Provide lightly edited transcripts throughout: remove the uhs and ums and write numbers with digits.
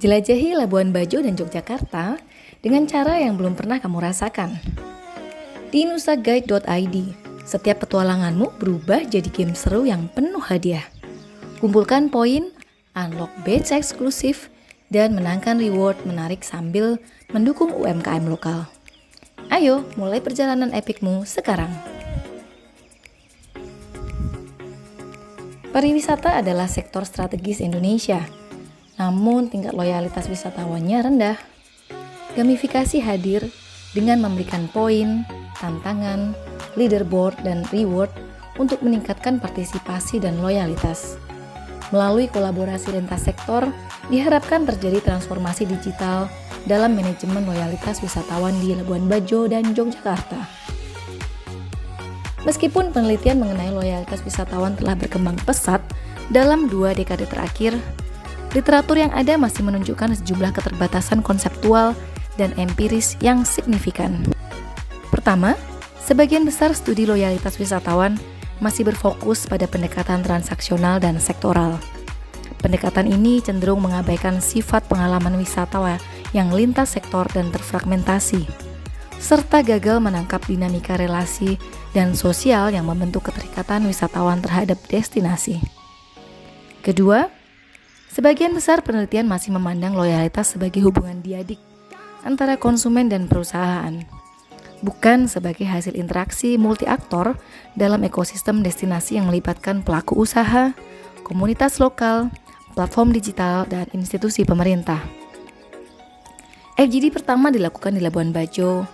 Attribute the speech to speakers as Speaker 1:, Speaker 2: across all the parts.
Speaker 1: Jelajahi Labuan Bajo dan Yogyakarta dengan cara yang belum pernah kamu rasakan. Di nusaguide.id, setiap petualanganmu berubah jadi game seru yang penuh hadiah. Kumpulkan poin, unlock badge eksklusif, dan menangkan reward menarik sambil mendukung UMKM lokal. Ayo, mulai perjalanan epicmu sekarang. Pariwisata adalah sektor strategis Indonesia, namun tingkat loyalitas wisatawannya rendah. Gamifikasi hadir dengan memberikan poin, tantangan, leaderboard, dan reward untuk meningkatkan partisipasi dan loyalitas. Melalui kolaborasi lintas sektor, diharapkan terjadi transformasi digital dalam manajemen loyalitas wisatawan di Labuan Bajo dan Yogyakarta. Meskipun penelitian mengenai loyalitas wisatawan telah berkembang pesat dalam 2 dekade terakhir, literatur yang ada masih menunjukkan sejumlah keterbatasan konseptual dan empiris yang signifikan. Pertama, sebagian besar studi loyalitas wisatawan masih berfokus pada pendekatan transaksional dan sektoral. Pendekatan ini cenderung mengabaikan sifat pengalaman wisatawan yang lintas sektor dan terfragmentasi, serta gagal menangkap dinamika relasi dan sosial yang membentuk keterikatan wisatawan terhadap destinasi. Kedua, sebagian besar penelitian masih memandang loyalitas sebagai hubungan diadik antara konsumen dan perusahaan, bukan sebagai hasil interaksi multi-aktor dalam ekosistem destinasi yang melibatkan pelaku usaha, komunitas lokal, platform digital, dan institusi pemerintah. FGD pertama dilakukan di Labuan Bajo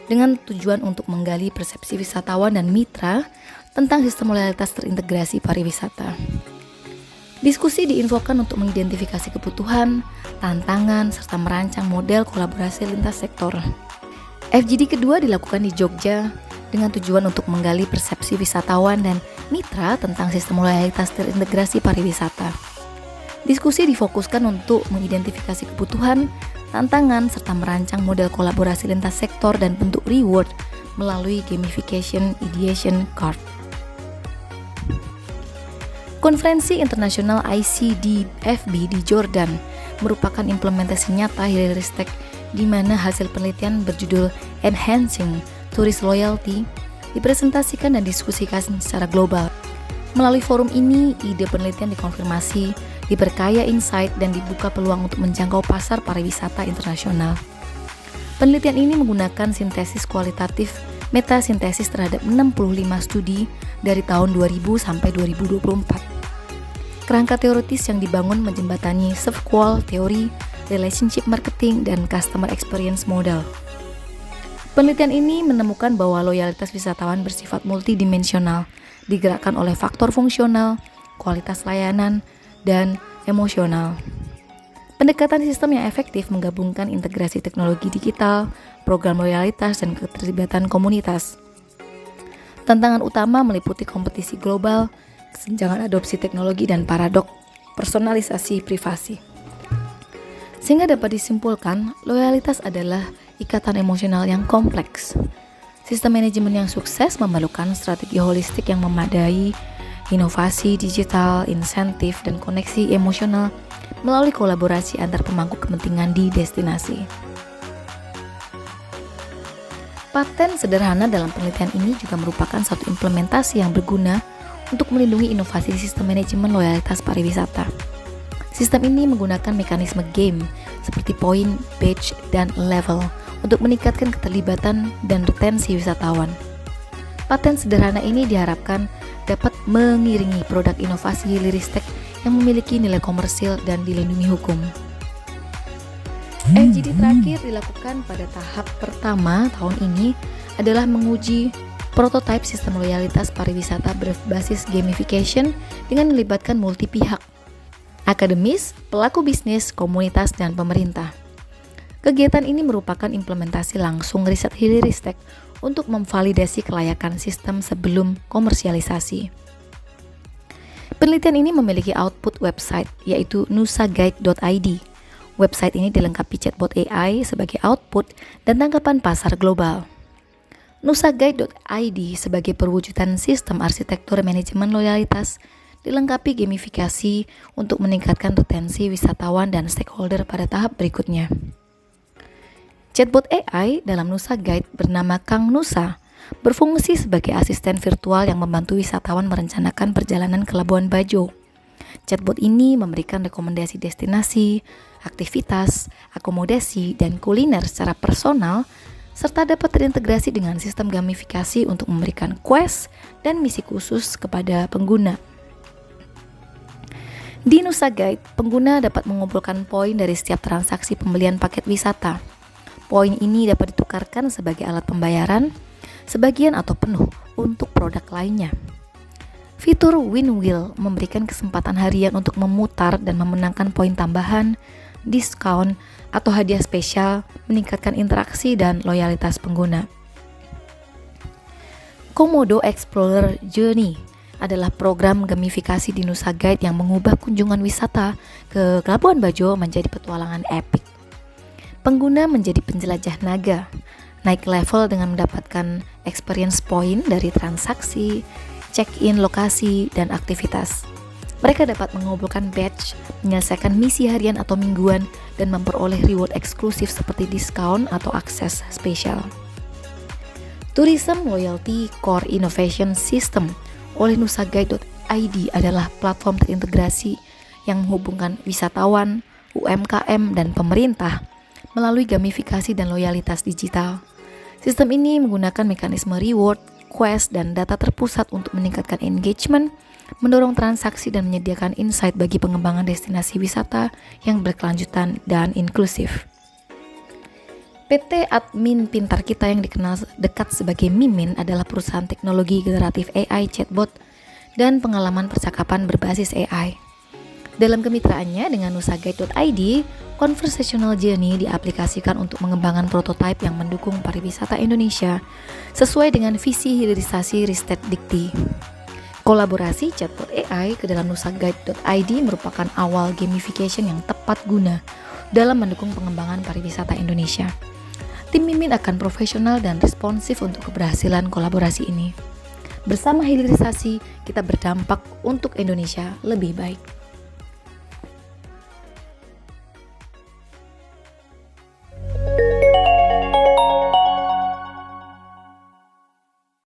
Speaker 1: dengan tujuan untuk menggali persepsi wisatawan dan mitra tentang sistem loyalitas terintegrasi pariwisata. Diskusi diinfokan untuk mengidentifikasi kebutuhan, tantangan, serta merancang model kolaborasi lintas sektor. FGD kedua dilakukan di Jogja dengan tujuan untuk menggali persepsi wisatawan dan mitra tentang sistem loyalitas terintegrasi pariwisata. Diskusi difokuskan untuk mengidentifikasi kebutuhan, tantangan, serta merancang model kolaborasi lintas sektor dan bentuk reward melalui gamification ideation card. Konferensi Internasional ICDFB di Jordan merupakan implementasi nyata heuristik di mana hasil penelitian berjudul Enhancing Tourist Loyalty dipresentasikan dan diskusikan secara global. Melalui forum ini, ide penelitian dikonfirmasi, diperkaya insight, dan dibuka peluang untuk menjangkau pasar pariwisata internasional. Penelitian ini menggunakan sintesis kualitatif metasintesis terhadap 65 studi dari tahun 2000 sampai 2024. Kerangka teoritis yang dibangun menjembatani self-qual teori, relationship marketing, dan customer experience model. Penelitian ini menemukan bahwa loyalitas wisatawan bersifat multidimensional, digerakkan oleh faktor fungsional, kualitas layanan, dan emosional. Pendekatan sistem yang efektif menggabungkan integrasi teknologi digital, program loyalitas, dan keterlibatan komunitas. Tantangan utama meliputi kompetisi global, kesenjangan adopsi teknologi, dan paradok personalisasi privasi. Sehingga dapat disimpulkan, loyalitas adalah ikatan emosional yang kompleks. Sistem manajemen yang sukses memerlukan strategi holistik yang memadai, inovasi digital, insentif, dan koneksi emosional melalui kolaborasi antar pemangku kepentingan di destinasi. Paten sederhana dalam penelitian ini juga merupakan satu implementasi yang berguna untuk melindungi inovasi sistem manajemen loyalitas pariwisata. Sistem ini menggunakan mekanisme game seperti poin, badge, dan level untuk meningkatkan keterlibatan dan retensi wisatawan. Paten sederhana ini diharapkan dapat mengiringi produk inovasi heuristik yang memiliki nilai komersil dan dilindungi hukum. FGD terakhir dilakukan pada tahap pertama tahun ini adalah menguji prototipe sistem loyalitas pariwisata berbasis gamification dengan melibatkan multi pihak, akademis, pelaku bisnis, komunitas, dan pemerintah. Kegiatan ini merupakan implementasi langsung riset heuristik untuk memvalidasi kelayakan sistem sebelum komersialisasi. Penelitian ini memiliki output website, yaitu nusaguide.id. Website ini dilengkapi chatbot AI sebagai output dan tanggapan pasar global. nusaguide.id sebagai perwujudan sistem arsitektur manajemen loyalitas dilengkapi gamifikasi untuk meningkatkan retensi wisatawan dan stakeholder pada tahap berikutnya. Chatbot AI dalam Nusa Guide bernama Kang Nusa berfungsi sebagai asisten virtual yang membantu wisatawan merencanakan perjalanan ke Labuan Bajo. Chatbot ini memberikan rekomendasi destinasi, aktivitas, akomodasi, dan kuliner secara personal, serta dapat terintegrasi dengan sistem gamifikasi untuk memberikan quest dan misi khusus kepada pengguna. Di Nusa Guide, pengguna dapat mengumpulkan poin dari setiap transaksi pembelian paket wisata. Poin ini dapat ditukarkan sebagai alat pembayaran, sebagian atau penuh untuk produk lainnya. Fitur Win Wheel memberikan kesempatan harian untuk memutar dan memenangkan poin tambahan, diskon, atau hadiah spesial, meningkatkan interaksi dan loyalitas pengguna. Komodo Explorer Journey adalah program gamifikasi di Nusa Guide yang mengubah kunjungan wisata ke Labuan Bajo menjadi petualangan epik. Pengguna menjadi penjelajah naga, naik level dengan mendapatkan experience point dari transaksi, check-in lokasi, dan aktivitas. Mereka dapat mengumpulkan badge, menyelesaikan misi harian atau mingguan, dan memperoleh reward eksklusif seperti diskon atau akses spesial. Tourism Loyalty Core Innovation System oleh nusaguide.id adalah platform terintegrasi yang menghubungkan wisatawan, UMKM, dan pemerintah melalui gamifikasi dan loyalitas digital. Sistem ini menggunakan mekanisme reward, quest, dan data terpusat untuk meningkatkan engagement, mendorong transaksi, dan menyediakan insight bagi pengembangan destinasi wisata yang berkelanjutan dan inklusif. PT Admin Pintar Kita yang dikenal dekat sebagai Mimin adalah perusahaan teknologi generatif AI chatbot dan pengalaman percakapan berbasis AI. Dalam kemitraannya dengan nusaguide.id, Conversational Journey diaplikasikan untuk mengembangkan prototipe yang mendukung pariwisata Indonesia sesuai dengan visi hilirisasi Ristek Dikti. Kolaborasi chatbot AI ke dalam nusaguide.id merupakan awal gamification yang tepat guna dalam mendukung pengembangan pariwisata Indonesia. Tim Mimin akan profesional dan responsif untuk keberhasilan kolaborasi ini. Bersama hilirisasi, kita berdampak untuk Indonesia lebih baik.